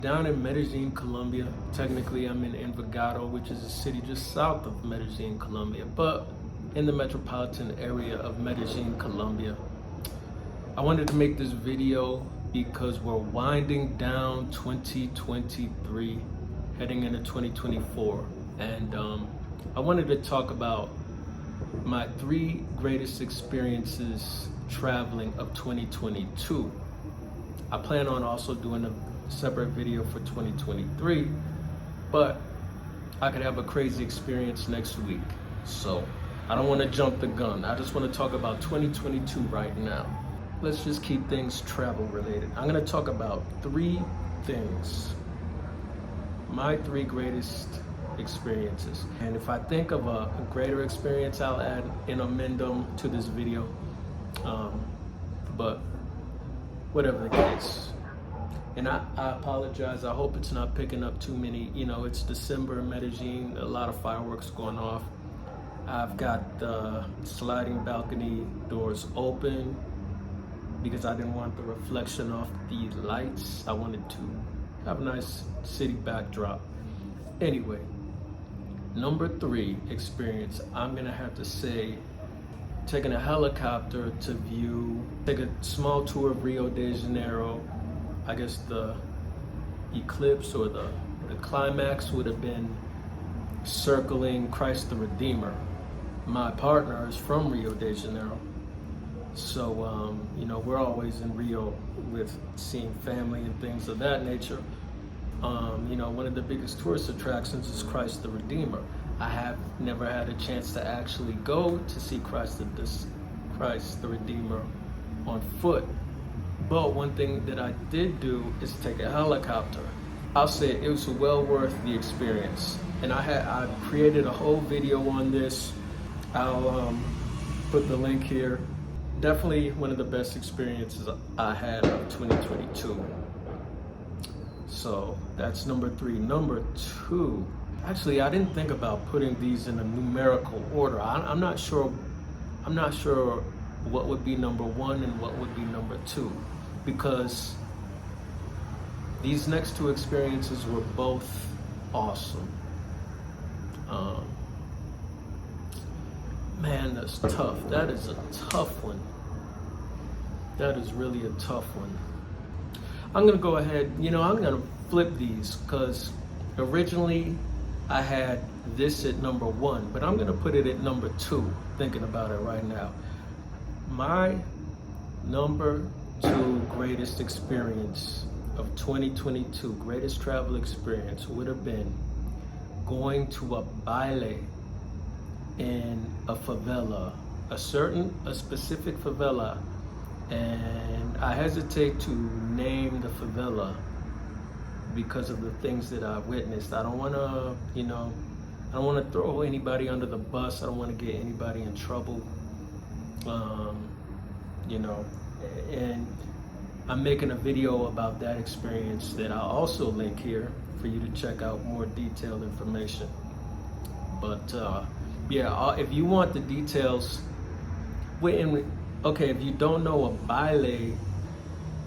Down in Medellin, Colombia. Technically, I'm in Envigado, which is a city just south of Medellin, Colombia, but in the metropolitan area of Medellin, Colombia. I wanted to make this video because we're winding down 2023, heading into 2024, and I wanted to talk about my 3 greatest experiences traveling of 2022. I plan on also doing a separate video for 2023, but I could have a crazy experience next week. So I don't want to jump the gun. I just want to talk about 2022 right now. Let's just keep things travel related. I'm going to talk about 3 things. My 3 greatest experiences. And if I think of a greater experience, I'll add an addendum to this video. But whatever the case. And I apologize. I hope it's not picking up too many. It's December in Medellin, a lot of fireworks going off. I've got the sliding balcony doors open because I didn't want the reflection off the lights. I wanted to have a nice city backdrop. Anyway, number 3 experience, I'm gonna have to say, taking a helicopter to take a small tour of Rio de Janeiro. I guess the eclipse or the climax would have been circling Christ the Redeemer. My partner is from Rio de Janeiro. So, we're always in Rio with seeing family and things of that nature. One of the biggest tourist attractions is Christ the Redeemer. I have never had a chance to actually go to see Christ the Redeemer on foot. But one thing that I did do is take a helicopter. I'll say it was well worth the experience. And I created a whole video on this. I'll put the link here. Definitely one of the best experiences I had of 2022. So that's number 3. Number 2, actually I didn't think about putting these in a numerical order. I'm not sure what would be number 1 and what would be number 2, because these next 2 experiences were both awesome. Man, that's tough. That is a tough one. That is really a tough one. I'm gonna go ahead, I'm gonna flip these, because originally I had this at number 1, but I'm gonna put it at number 2, thinking about it right now. My number 2 greatest experience of 2022, greatest travel experience, would have been going to a baile in a favela, a specific favela, and I hesitate to name the favela because of the things that I witnessed. I don't want to, throw anybody under the bus. I don't want to get anybody in trouble. And I'm making a video about that experience that I'll also link here for you to check out more detailed information. But if you want the details, if you don't know, a baile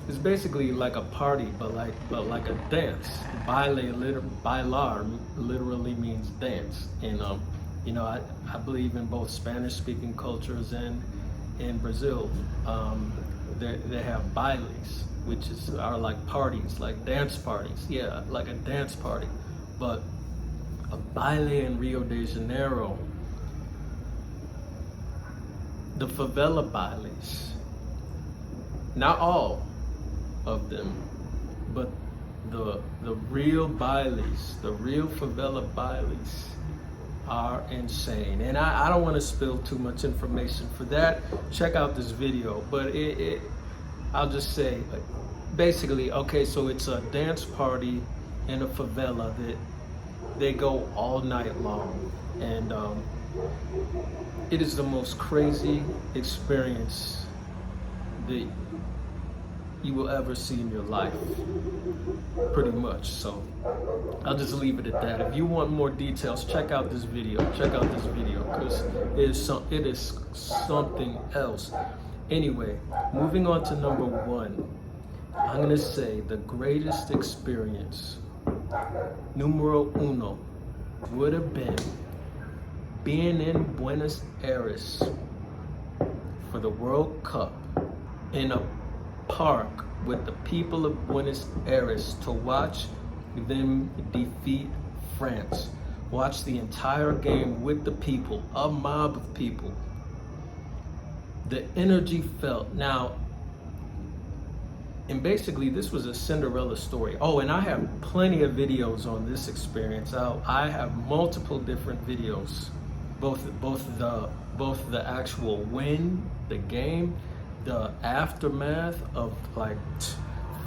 is basically like a party, but like a dance. Bailar literally means dance. And I believe in both Spanish-speaking cultures and in Brazil, they have bailes, which are like parties, like dance parties. Yeah, like a dance party. But a baile in Rio de Janeiro, the favela bailes, not all of them, but the real bailes, the real favela bailes are insane. And I don't want to spill too much information for that. Check out this video, but I'll just say, basically, so it's a dance party in a favela that they go all night long, and it is the most crazy experience that you will ever see in your life, pretty much. So I'll just leave it at that. If you want more details, check out this video. Because it is something else. Anyway, moving on to number 1. I'm gonna say the greatest experience, numero uno, would have been being in Buenos Aires for the World Cup in a park with the people of Buenos Aires to watch them defeat France. Watch the entire game with the people, a mob of people. The energy felt. Now, and basically this was a Cinderella story. Oh, and I have plenty of videos on this experience. I have multiple different videos, both the actual win, the game, the aftermath of like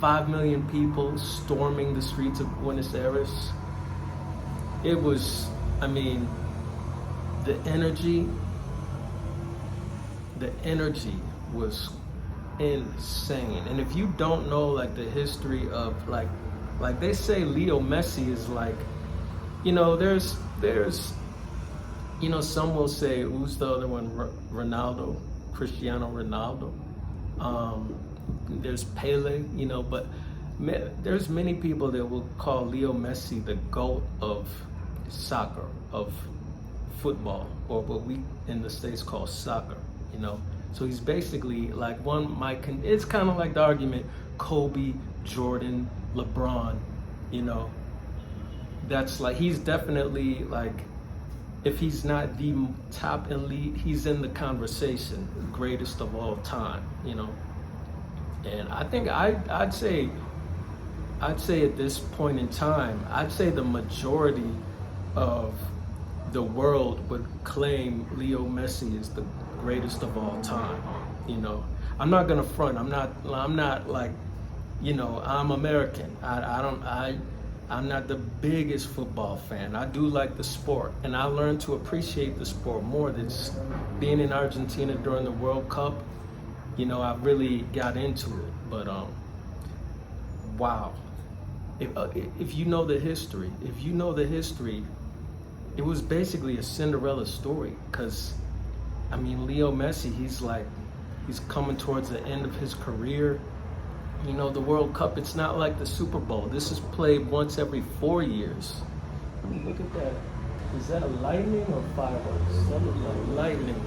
5 million people storming the streets of Buenos Aires. It was, I mean, the energy was insane. And if you don't know like the history of like they say Leo Messi is like, you know, there's you know, some will say, who's the other one? Ronaldo, Cristiano Ronaldo. There's Pele, you know, but there's many people that will call Leo Messi the GOAT of soccer, of football, or what we in the States call soccer, you know. So he's basically like it's kind of like the argument Kobe, Jordan, LeBron, you know. That's like, he's definitely like, if he's not the top elite, he's in the conversation, greatest of all time, you know. And I think I'd say at this point in time, I'd say the majority of the world would claim Leo Messi is the greatest of all time, you know. I'm not gonna front. I'm not like, you know, I'm American. I'm not the biggest football fan. I do like the sport, and I learned to appreciate the sport more. Than being in Argentina during the World Cup, you know, I really got into it. But wow, if you know the history, it was basically a Cinderella story. Because I mean, Leo Messi, he's coming towards the end of his career. You know, the World Cup, it's not like the Super Bowl. This is played once every 4 years. I mean, look at that. Is that a lightning or fireworks? That looks like lightning.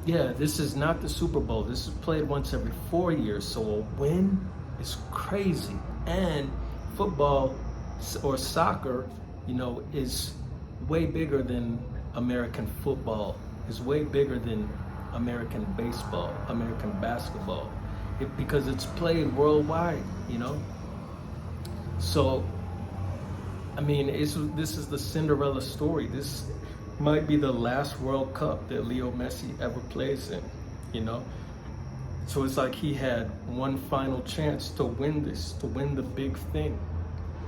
Yeah, this is not the Super Bowl. This is played once every 4 years. So a win is crazy. And football or soccer, you know, is way bigger than American football. Is way bigger than American baseball, American basketball. Because it's played worldwide, you know. So, I mean, this is the Cinderella story. This might be the last World Cup that Leo Messi ever plays in, you know. So it's like he had one final chance to win this, to win the big thing.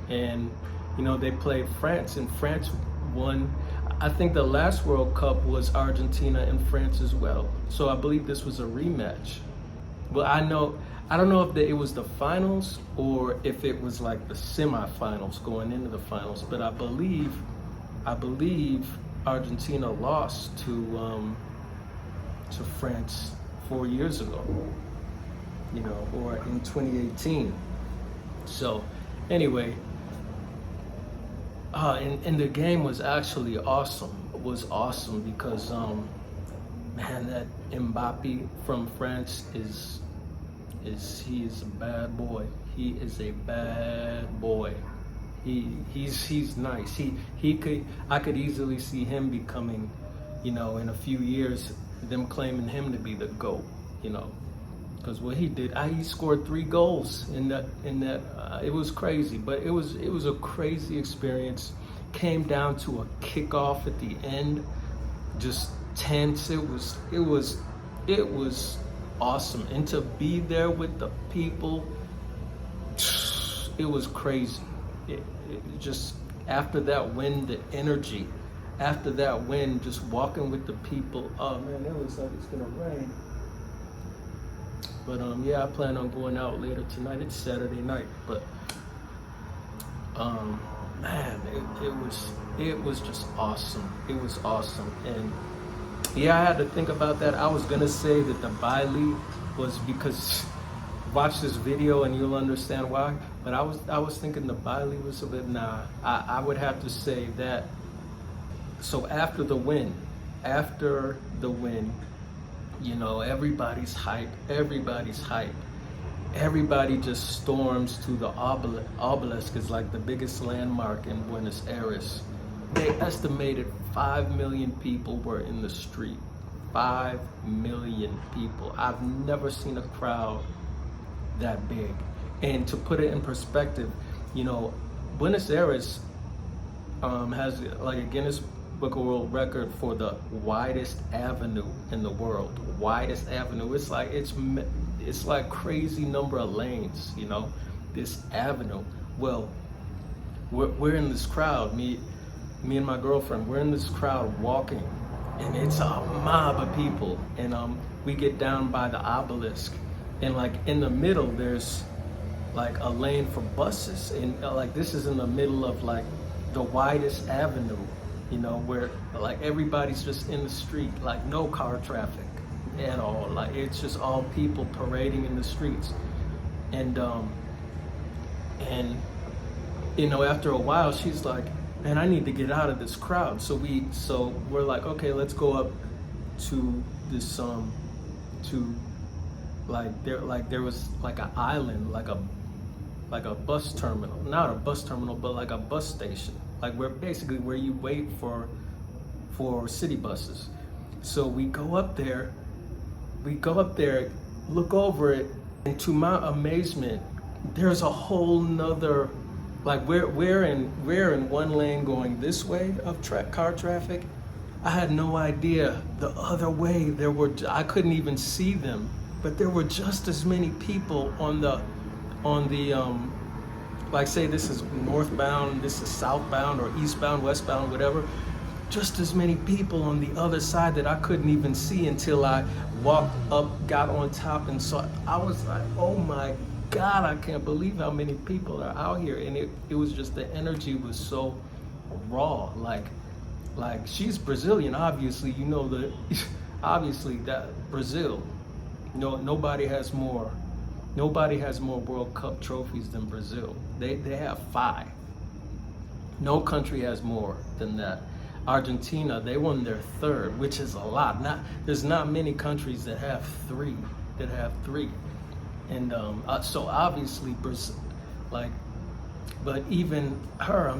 And, you know, they played France, and France won. I think the last World Cup was Argentina and France as well. So I believe this was a rematch. Well, I don't know if it was the finals or if it was like the semifinals going into the finals, but I believe Argentina lost to France 4 years ago, you know, or in 2018. So anyway, and the game was actually awesome. It was awesome because man, that Mbappe from France he is a bad boy. He is a bad boy. He's nice. I could easily see him becoming, you know, in a few years, them claiming him to be the GOAT, you know, because what he did, he scored 3 goals in that. It was crazy, but it was a crazy experience. Came down to a kickoff at the end, just tense. It was awesome, and to be there with the people, it was crazy. It just, after that win, the energy, after that win, just walking with the people, oh man, it looks like it's gonna rain. But yeah, I plan on going out later tonight. It's Saturday night, but man, it was just awesome. It was awesome. And yeah, I had to think about that. I was gonna say that the Bailey was because watch this video and you'll understand why. But I was thinking the Bali was a bit, nah. I would have to say that. So after the win, you know, everybody's hype. Everybody just storms to the obelisk. Is like the biggest landmark in Buenos Aires. They estimated 5 million people were in the street. 5 million people. I've never seen a crowd that big. And to put it in perspective, you know, Buenos Aires has like a Guinness Book of World Record for the widest avenue in the world. Widest avenue. It's like crazy number of lanes, you know, this avenue. Well, we're in this crowd, me and my girlfriend, we're in this crowd walking, and it's a mob of people, and we get down by the obelisk, and like in the middle there's like a lane for buses, and like this is in the middle of like the widest avenue, you know, where like everybody's just in the street, like no car traffic at all. Like it's just all people parading in the streets, and you know, after a while she's like, man, I need to get out of this crowd. So we're like, okay, let's go up to this to there was like an island, like a bus terminal, not a bus terminal, but like a bus station, like where you wait for city buses. So we go up there, look over it, and to my amazement, there's a whole nother, like we're in one lane going this way of car traffic. I had no idea the other way I couldn't even see them, but there were just as many people on the like say this is northbound, this is southbound or eastbound, westbound, whatever. Just as many people on the other side that I couldn't even see until I walked up, got on top, and saw. I was like, oh my God, I can't believe how many people are out here. And it was just, the energy was so raw. Like she's Brazilian, obviously, you know, obviously that Brazil, nobody has more World Cup trophies than Brazil. They have 5. No country has more than that. Argentina, they won their 3rd, which is a lot. There's not many countries that have 3. And so obviously, like, but even her, I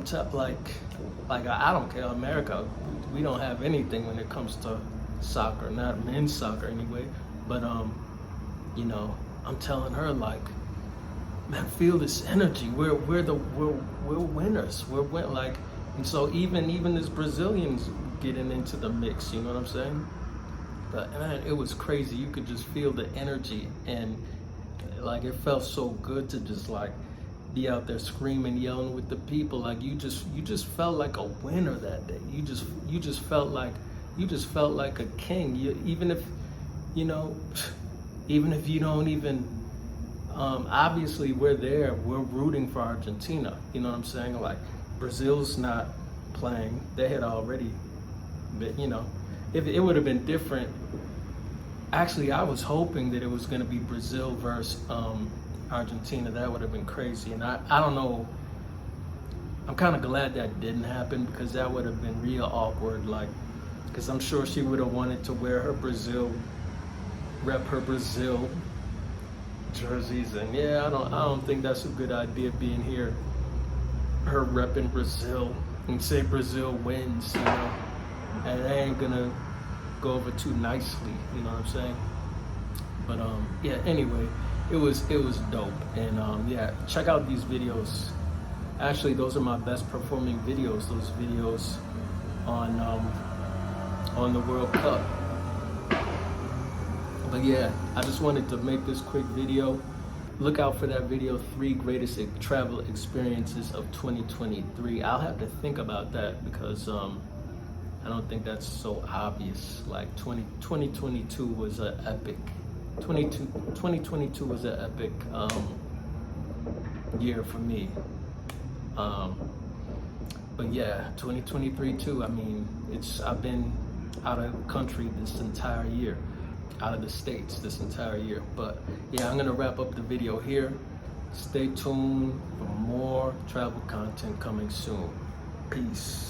don't care. America, we don't have anything when it comes to soccer, not men's soccer anyway. But you know, I'm telling her, like, man, feel this energy. We're winners. Like, and so even as Brazilians getting into the mix, you know what I'm saying? But man, it was crazy. You could just feel the energy, and like it felt so good to just like be out there screaming, yelling with the people. Like you just felt like a winner that day. You just felt like a king. Even if you don't even obviously we're rooting for Argentina. You know what I'm saying? Like Brazil's not playing. They had already, you know, if it would have been different. Actually, I was hoping that it was going to be Brazil versus Argentina. That would have been crazy. And I don't know. I'm kind of glad that didn't happen, because that would have been real awkward. Like, because I'm sure she would have wanted to wear her rep her Brazil jerseys. And yeah, I don't think that's a good idea, being here, her repping Brazil, and say Brazil wins, you know, and it ain't gonna go over too nicely, you know what I'm saying? But yeah, anyway, it was dope. And yeah, check out these videos. Actually, those are my best performing videos, those videos on the World Cup. But yeah, I just wanted to make this quick video. Look out for that video, 3 greatest travel experiences of 2023. I'll have to think about that, because I don't think that's so obvious. Like 2022 was an epic. 2022 was an epic year for me. But yeah, 2023 too. I mean, I've been out of the country this entire year. out of the States this entire year. But yeah, I'm gonna wrap up the video here. Stay tuned for more travel content coming soon. Peace.